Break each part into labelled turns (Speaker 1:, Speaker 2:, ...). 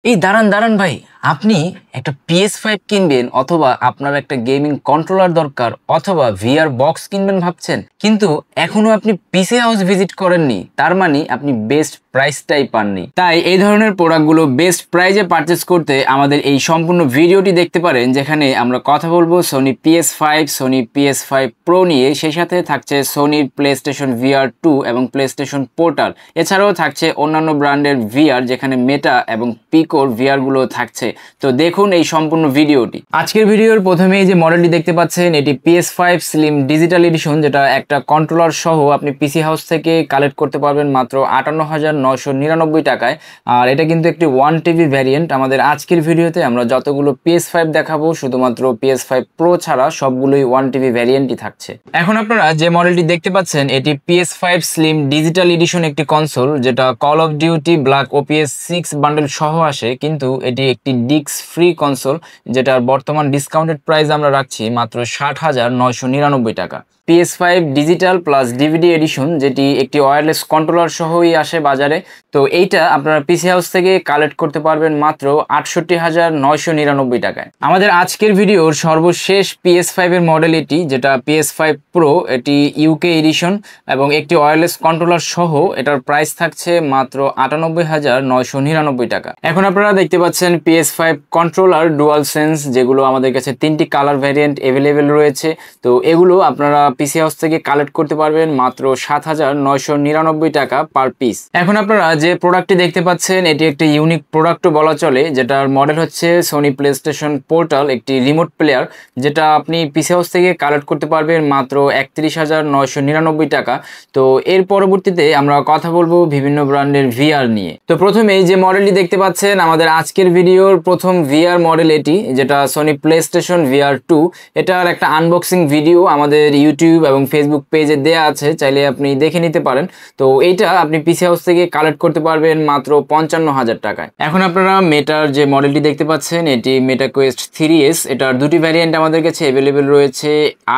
Speaker 1: এই দাঁড়ান দাঁড়ান ভাই, আপনি একটা PS5 কিনবেন অথবা আপনার একটা গেমিং কন্ট্রোলার দরকার অথবা ভিআর বক্স কিনবেন ভাবছেন, কিন্তু এখনো আপনি পিসি হাউস ভিজিট করেননি। তার মানে আপনি বেস্ট প্রাইসটাই পাননি। তাই এই ধরনের প্রোডাক্টগুলো বেস্ট প্রাইজে পারচেস করতে আমাদের এই সম্পূর্ণ ভিডিওটি দেখতে পারেন, যেখানে আমরা কথা বলবো Sony PS5, Sony PS5 pro নিয়ে। সেই সাথে থাকছে সোনির প্লেস্টেশন VR2 এবং প্লেস্টেশন পোর্টাল। এছাড়াও থাকছে অন্যান্য ব্র্যান্ডের ভিআর, যেখানে মেটা এবং পিকোর ভিআর গুলো থাকছে। তো দেখুন এই সম্পূর্ণ ভিডিওটি। আজকের ভিডিওর প্রথমেই যে মডেলটি দেখতে পাচ্ছেন, এটি PS5 স্লিম ডিজিটাল এডিশন, যেটা একটা কন্ট্রোলার সহ আপনি পিসি হাউস থেকে কালেক্ট করতে পারবেন মাত্র 58,999 টাকায়। আর এটা কিন্তু একটি 1TB ভ্যারিয়েন্ট। আমাদের আজকের ভিডিওতে আমরা যতগুলো PS5 দেখাবো, শুধুমাত্র PS5 প্রো ছাড়া সবগুলোই 1TB ভ্যারিয়েন্টই থাকছে। এখন আপনারা যে মডেলটি দেখতে পাচ্ছেন, এটি PS5 স্লিম ডিজিটাল এডিশন একটি কনসোল, যেটা call of duty black OPS 6 bundle সহ আসে। কিন্তু এটি একটি ডিস্ক ফ্রি কনসোল, যেটার বর্তমান ডিসকাউন্টেড প্রাইস আমরা রাখছি মাত্র 60,999 টাকা। PS5 digital plus DVD addition, যেটি একটি ওয়্যারলেস কন্ট্রোলার সহই আসে বাজারে। তো এইটা আপনারা পিসি হাউস থেকে কালেক্ট করতে পারবেন মাত্র 68,999 টাকায়। আমাদের আজকের ভিডিওর সর্বশেষ PS5 এর মডেল এটি, যেটা PS5 প্রো। এটি ইউকে এডিশন এবং একটি ওয়্যারলেস কন্ট্রোলার সহ এটার প্রাইস থাকছে মাত্র 98,999 টাকা। এখন আপনারা দেখতে পাচ্ছেন PS5 কন্ট্রোলার ডুয়াল সেন্স, যেগুলো আমাদের কাছে 3টি কালার ভ্যারিয়েন্ট অ্যাভেলেবেল রয়েছে। তো এগুলো আপনারা পিসি হাউস থেকে কালেক্ট করতে পারবেন মাত্র 7,999 টাকা পার পিস। এখন আপনারা যে প্রোডাক্টটি দেখতে পাচ্ছেন, এটি একটি ইউনিক প্রোডাক্টও বলা চলে, যেটার মডেল হচ্ছে সোনি প্লেস্টেশন পোর্টাল, একটি রিমোট প্লেয়ার, যেটা আপনি পিসি হাউস থেকে কালেক্ট করতে পারবেন মাত্র 31,999 টাকা। তো এর পরবর্তীতে আমরা কথা বলবো বিভিন্ন ব্র্যান্ডের ভিআর নিয়ে। তো প্রথমেই যে মডেলটি দেখতে পাচ্ছেন, আমাদের আজকের ভিডিওর প্রথম ভিআর মডেল এটি, যেটা সোনি প্লেস্টেশন VR2। এটার একটা আনবক্সিং ভিডিও আমাদের ইউটিউব এবং ফেসবুক পেজে দেয়া আছে, চাইলে আপনি দেখে নিতে পারেন। তো এইটা আপনি পিসি হাউস থেকে কালেক্ট করতে পারবেন মাত্র 55,000 টাকায়। এখন আপনারা মেটার যে মডেলটি দেখতে পাচ্ছেন, এটি মেটা কোয়েস্ট 3S। এটার দুটি ভ্যারিয়েন্ট আমাদের কাছে অ্যাভেলেবেল রয়েছে।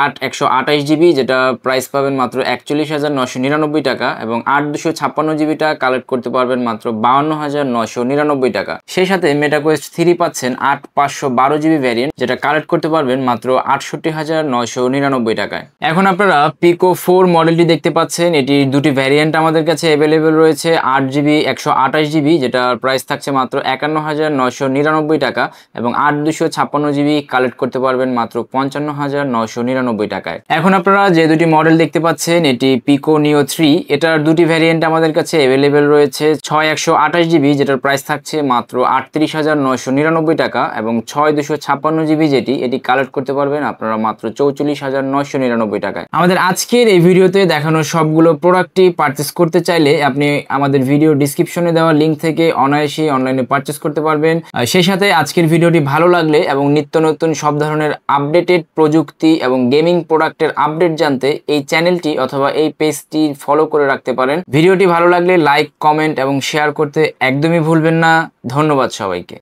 Speaker 1: 128GB, যেটা প্রাইস পাবেন মাত্র 41,999 টাকা, এবং 256GBটা কালেক্ট করতে পারবেন মাত্র 52,999 টাকা। সেই সাথে মেটা কোয়েস্ট 3 পাচ্ছেন 512GB ভ্যারিয়েন্ট, যেটা কালেক্ট করতে পারবেন মাত্র 68,999 টাকায়। এখন আপনারা পিকো 4 মডেলটি দেখতে পাচ্ছেন। এটির দুটি ভ্যারিয়েন্ট আমাদের কাছে অ্যাভেলেবেল রয়েছে। 8GB, 128GB, যেটার প্রাইস থাকছে মাত্র 51,999 টাকা, এবং 256GB কালেক্ট করতে পারবেন মাত্র 55,999 টাকায়। এখন আপনারা যে দুটি মডেল দেখতে পাচ্ছেন, এটি পিকো নিও 3। এটার দুটি ভ্যারিয়েন্ট আমাদের কাছে অ্যাভেলেবেল রয়েছে। 6 128GB, যেটার প্রাইস থাকছে মাত্র 38,999 টাকা, এবং 6 256GB যেটি, এটি কালেক্ট করতে পারবেন আপনারা মাত্র 44,999 টাকায়। আমাদের আজকের এই ভিডিওতে দেখানো সবগুলো প্রোডাক্টই পারচেস করতে চাইলে আপনি আমাদের ভিডিও ডিসক্রিপশনে দেওয়া লিঙ্ক থেকে অনায়াসেই অনলাইনে পারচেস করতে পারবেন। সেই সাথে আজকের ভিডিওটি ভালো লাগলে এবং নিত্য নতুন সব ধরনের আপডেটেড প্রযুক্তি এবং গেমিং প্রোডাক্টের আপডেট জানতে এই চ্যানেলটি অথবা এই পেজটি ফলো করে রাখতে পারেন। ভিডিওটি ভালো লাগলে লাইক, কমেন্ট এবং শেয়ার করতে একদমই ভুলবেন না। ধন্যবাদ সবাইকে।